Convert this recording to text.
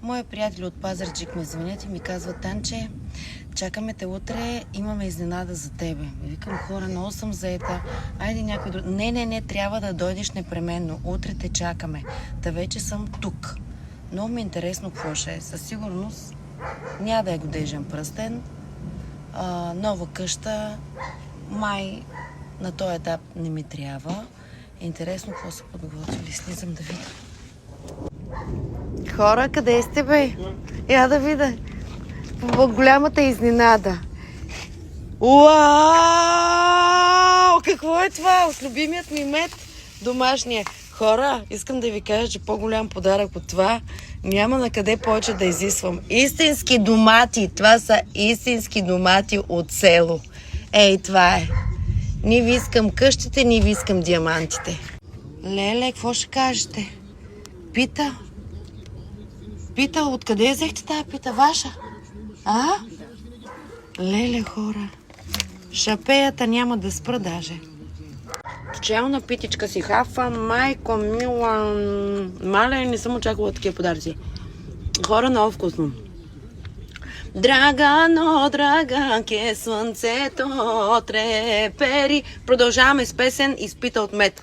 Мои приятели от Пазарджик ми звънят и ми казват: Танче, чакаме те утре, имаме изненада за тебе. Викам: хора, много съм заета. Айде някой друг. Не, трябва да дойдеш непременно. Утре те чакаме. Та вече съм тук. Много ми е интересно какво ще е. Със сигурност няма да е годежен пръстен. Нова къща. Май на този етап не ми трябва. Интересно какво са подготвили. Слизам да видя. Хора, къде сте, бе? Я да видя. Голямата изненада. Уау! Какво е това? От любимият ми мед, домашния. Хора, искам да ви кажа, че по-голям подарък от това няма на къде повече да изисквам. Истински домати. Това са истински домати от село. Ей, това е. Не ви искам къщите, не ви искам диамантите. Леле, какво ще кажете? Пита, откъде взехте тази пита? Ваша? А? Леле, хора. Шапеята няма да спра даже. Челна питичка си хафа, майко мила. Мале, не съм очаквала такива подаръци. Хора, много вкусно. Драга, ке слънцето трепери. Продължаваме с песен "Изпита от мед".